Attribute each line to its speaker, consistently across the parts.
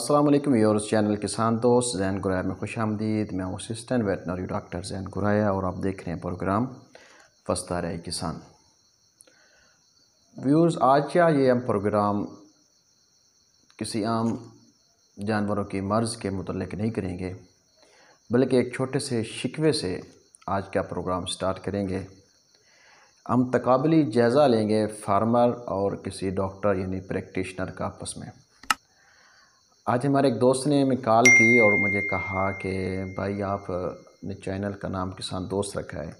Speaker 1: السلام علیکم viewers, channel کسان دوست زین گرایا میں خوش آمدید۔ میں ہوں اسسٹنٹ ویٹنری ڈاکٹر زین گرایا اور آپ دیکھ رہے ہیں پروگرام فستارۂ کسان۔ ویورز، آج کا یہ ہم پروگرام کسی عام جانوروں کی مرض کے متعلق نہیں کریں گے، بلکہ ایک چھوٹے سے شکوے سے آج کا پروگرام سٹارٹ کریں گے۔ ہم تقابلی جائزہ لیں گے فارمر اور کسی ڈاکٹر یعنی پریکٹیشنر کا آپس میں۔ آج ہمارے ایک دوست نے ہمیں کال کی اور مجھے کہا کہ بھائی آپ نے چینل کا نام کسان دوست رکھا ہے،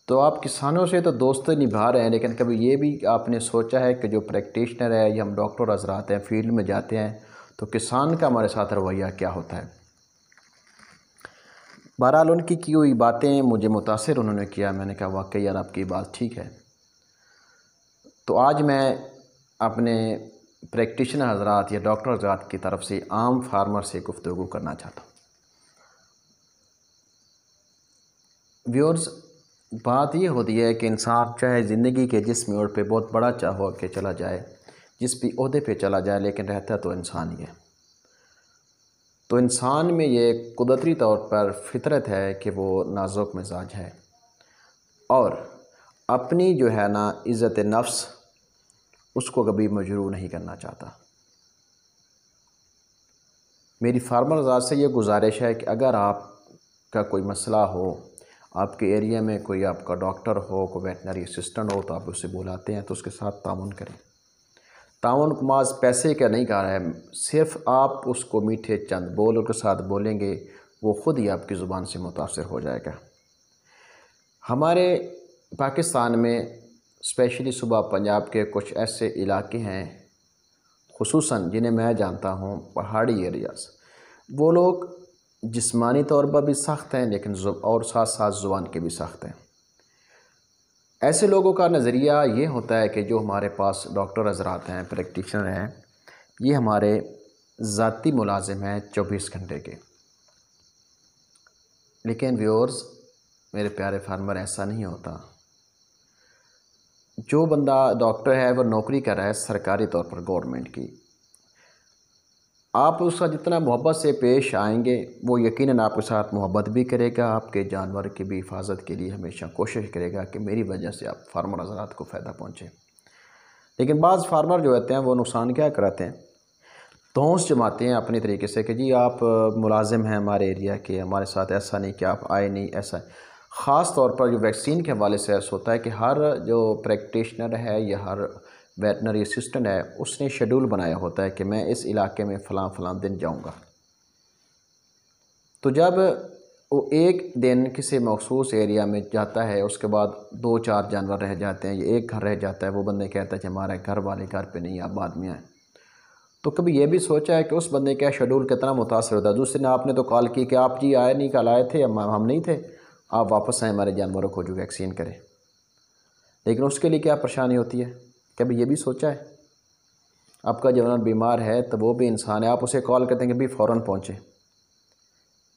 Speaker 1: تو آپ کسانوں سے تو دوستی نبھا رہے ہیں، لیکن کبھی یہ بھی آپ نے سوچا ہے کہ جو پریکٹیشنر ہے یا ہم ڈاکٹر حضرات ہیں فیلڈ میں جاتے ہیں تو کسان کا ہمارے ساتھ رویہ کیا ہوتا ہے؟ بہرحال ان کی ہوئی باتیں مجھے متاثر انہوں نے کیا۔ میں نے کہا واقعی یار آپ کی بات ٹھیک ہے۔ تو آج میں اپنے پریکٹیشنر حضرات یا ڈاکٹر حضرات کی طرف سے عام فارمر سے گفتگو کرنا چاہتا ہوں۔ ویورز، بات یہ ہوتی ہے کہ انسان چاہے زندگی کے جس موڑ پہ بہت بڑا ہو کے چلا جائے، جس بھی عہدے پہ چلا جائے، لیکن رہتا تو انسان ہی ہے۔ تو انسان میں یہ قدرتی طور پر فطرت ہے کہ وہ نازک مزاج ہے اور اپنی جو ہے نا عزت نفس اس کو کبھی مجروح نہیں کرنا چاہتا۔ میری فارمر حضرات سے یہ گزارش ہے کہ اگر آپ کا کوئی مسئلہ ہو، آپ کے ایریا میں کوئی آپ کا ڈاکٹر ہو، کوئی ویٹنری اسسٹنٹ ہو، تو آپ اسے بلاتے ہیں تو اس کے ساتھ تعاون کریں۔ تعاون محض پیسے کا نہیں کہا ہے، صرف آپ اس کو میٹھے چند بولوں کے ساتھ بولیں گے، وہ خود ہی آپ کی زبان سے متاثر ہو جائے گا۔ ہمارے پاکستان میں اسپیشلی صوبہ پنجاب کے کچھ ایسے علاقے ہیں خصوصاً جنہیں میں جانتا ہوں، پہاڑی ایریاز، وہ لوگ جسمانی طور پر بھی سخت ہیں لیکن اور ساتھ ساتھ زبان کے بھی سخت ہیں۔ ایسے لوگوں کا نظریہ یہ ہوتا ہے کہ جو ہمارے پاس ڈاکٹر حضرات ہیں، پریکٹیشنر ہیں، یہ ہمارے ذاتی ملازم ہیں 24 گھنٹے کے۔ لیکن ویورز، میرے پیارے فارمر، ایسا نہیں ہوتا۔ جو بندہ ڈاکٹر ہے وہ نوکری کر رہا ہے سرکاری طور پر گورنمنٹ کی، آپ اس کا جتنا محبت سے پیش آئیں گے وہ یقیناً آپ کے ساتھ محبت بھی کرے گا، آپ کے جانور کی بھی حفاظت کے لیے ہمیشہ کوشش کرے گا کہ میری وجہ سے آپ فارمر حضرات کو فائدہ پہنچے۔ لیکن بعض فارمر جو ہوتے ہیں وہ نقصان کیا کراتے ہیں؟ دھونس جماتے ہیں اپنی طریقے سے کہ جی آپ ملازم ہیں ہمارے ایریا کے، ہمارے ساتھ ایسا نہیں کہ آپ آئے نہیں، ایسا ہے۔ خاص طور پر جو ویکسین کے حوالے سے ایسا ہوتا ہے کہ ہر جو پریکٹیشنر ہے یا ہر ویٹنری اسسٹنٹ ہے اس نے شیڈول بنایا ہوتا ہے کہ میں اس علاقے میں فلاں فلاں دن جاؤں گا۔ تو جب وہ ایک دن کسی مخصوص ایریا میں جاتا ہے، اس کے بعد 2-4 جانور رہ جاتے ہیں یا ایک گھر رہ جاتا ہے، وہ بندے کہتا ہے کہ ہمارے گھر والے گھر پہ نہیں، آپ بعد میں آئیں۔ تو کبھی یہ بھی سوچا ہے کہ اس بندے کا شیڈول کتنا متاثر ہوتا ہے؟ دوسرے نے آپ نے تو کال کی کہ آپ جی آئے نہیں، کل آئے تھے، ہم نہیں تھے، آپ واپس آئیں ہمارے جانوروں کو جو ویکسین کریں۔ لیکن اس کے لیے کیا پریشانی ہوتی ہے؟ کبھی یہ بھی سوچا ہے؟ آپ کا جانور بیمار ہے تو وہ بھی انسان ہے، آپ اسے کال کرتے ہیں کہ بھی فوراً پہنچے،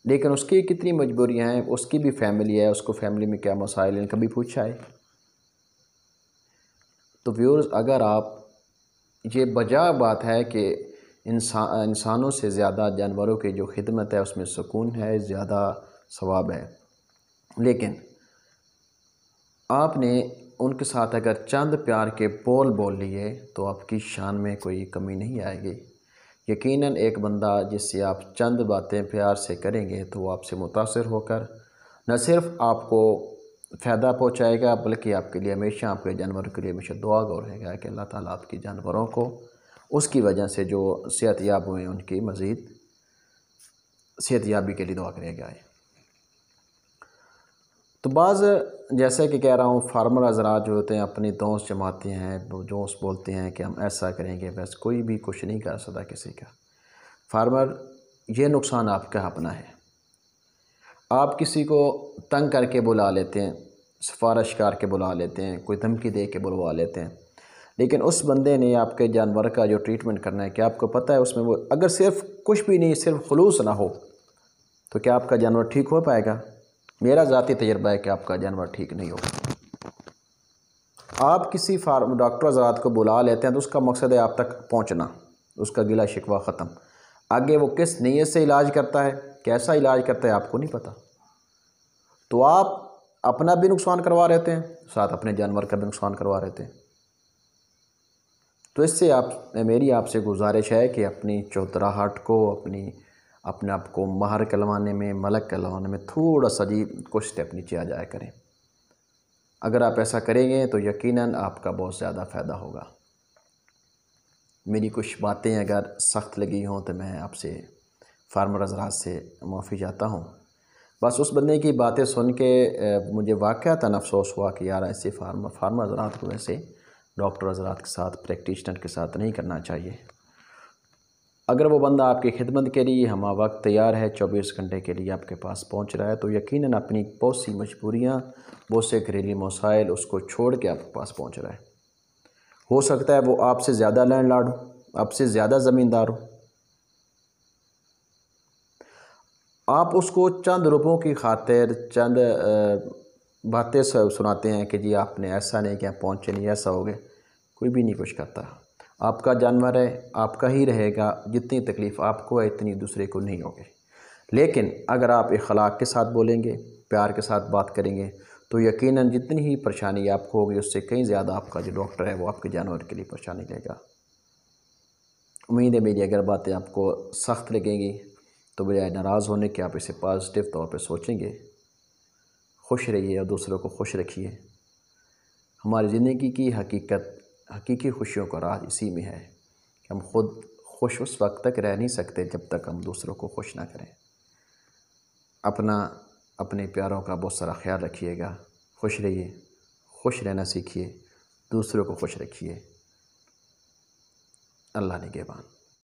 Speaker 1: لیکن اس کی کتنی مجبوریاں ہیں، اس کی بھی فیملی ہے، اس کو فیملی میں کیا مسائل ہیں، کبھی پوچھا ہے؟ تو ویورز، اگر آپ یہ بجا بات ہے کہ انسانوں سے زیادہ جانوروں کی جو خدمت ہے اس میں سکون ہے، زیادہ ثواب ہے، لیکن آپ نے ان کے ساتھ اگر چند پیار کے بول لیے تو آپ کی شان میں کوئی کمی نہیں آئے گی۔ یقیناً ایک بندہ جس سے آپ چند باتیں پیار سے کریں گے تو وہ آپ سے متاثر ہو کر نہ صرف آپ کو فائدہ پہنچائے گا بلکہ آپ کے لیے ہمیشہ، آپ کے جانوروں کے لیے ہمیشہ دعا گو رہے گا کہ اللہ تعالیٰ آپ کی جانوروں کو اس کی وجہ سے جو صحت یاب ہوئے ان کی مزید صحت یابی کے لیے دعا کرے گا۔ تو بعض جیسے کہ کہہ رہا ہوں فارمر حضرات جو ہوتے ہیں اپنی دوست جماتے ہیں، دوست بولتے ہیں کہ ہم ایسا کریں گے، بس کوئی بھی کچھ نہیں کر سکتا کسی کا۔ فارمر، یہ نقصان آپ کا اپنا ہے۔ آپ کسی کو تنگ کر کے بلا لیتے ہیں، سفارش کر کے بلا لیتے ہیں، کوئی دھمکی دے کے بلوا لیتے ہیں، لیکن اس بندے نے آپ کے جانور کا جو ٹریٹمنٹ کرنا ہے، کہ آپ کو پتہ ہے اس میں وہ اگر صرف کچھ بھی نہیں، صرف خلوص نہ ہو تو کیا آپ کا جانور ٹھیک ہو پائے گا؟ میرا ذاتی تجربہ ہے کہ آپ کا جانور ٹھیک نہیں ہوگا۔ آپ کسی ڈاکٹر حضرات کو بلا لیتے ہیں تو اس کا مقصد ہے آپ تک پہنچنا، اس کا گلہ شکوہ ختم۔ آگے وہ کس نیت سے علاج کرتا ہے، کیسا علاج کرتا ہے، آپ کو نہیں پتہ، تو آپ اپنا بھی نقصان کروا رہتے ہیں، ساتھ اپنے جانور کا بھی نقصان کروا رہتے ہیں۔ تو اس سے میری آپ سے گزارش ہے کہ اپنی چوتراہٹ کو، اپنے آپ کو ماہر کہلوانے میں، ملک کہلوانے میں تھوڑا سا جی کچھ سٹیپ نیچے آ جایا کریں۔ اگر آپ ایسا کریں گے تو یقیناً آپ کا بہت زیادہ فائدہ ہوگا۔ میری کچھ باتیں اگر سخت لگی ہوں تو میں آپ سے فارمر حضرات سے معافی چاہتا ہوں۔ بس اس بندے کی باتیں سن کے مجھے واقعتاً افسوس ہوا کہ یار ایسے فارمر حضرات کو ایسے ڈاکٹر حضرات کے ساتھ، پریکٹیشنر کے ساتھ نہیں کرنا چاہیے۔ اگر وہ بندہ آپ کی خدمت کے لیے ہمہ وقت تیار ہے، 24 گھنٹے کے لیے آپ کے پاس پہنچ رہا ہے، تو یقیناً اپنی بہت سی مجبوریاں، بہت سے گھریلو مسائل اس کو چھوڑ کے آپ کے پاس پہنچ رہا ہے۔ ہو سکتا ہے وہ آپ سے زیادہ لینڈ لارڈ ہو، آپ سے زیادہ زمیندار ہو، آپ اس کو چند روپوں کی خاطر چند باتیں سناتے ہیں کہ جی آپ نے ایسا نہیں کیا، پہنچے نہیں، ایسا ہو گیا۔ کوئی بھی نہیں کچھ کرتا، آپ کا جانور ہے، آپ کا ہی رہے گا، جتنی تکلیف آپ کو ہے اتنی دوسرے کو نہیں ہوگی۔ لیکن اگر آپ اخلاق کے ساتھ بولیں گے، پیار کے ساتھ بات کریں گے، تو یقیناً جتنی ہی پریشانی آپ کو ہوگی اس سے کہیں زیادہ آپ کا جو ڈاکٹر ہے وہ آپ کے جانور کے لیے پریشانی لے گا۔ امید ہے میری اگر باتیں آپ کو سخت لگیں گی تو بجائے ناراض ہونے کے آپ اسے پازیٹیو طور پہ سوچیں گے۔ خوش رہیے اور دوسروں کو خوش رکھیے۔ ہماری زندگی کی حقیقی خوشیوں کا راز اسی میں ہے کہ ہم خود خوش اس وقت تک رہ نہیں سکتے جب تک ہم دوسروں کو خوش نہ کریں۔ اپنے پیاروں کا بہت سارا خیال رکھیے گا، خوش رہیے، خوش رہنا سیکھیے، دوسروں کو خوش رکھیے۔ اللہ نگہبان۔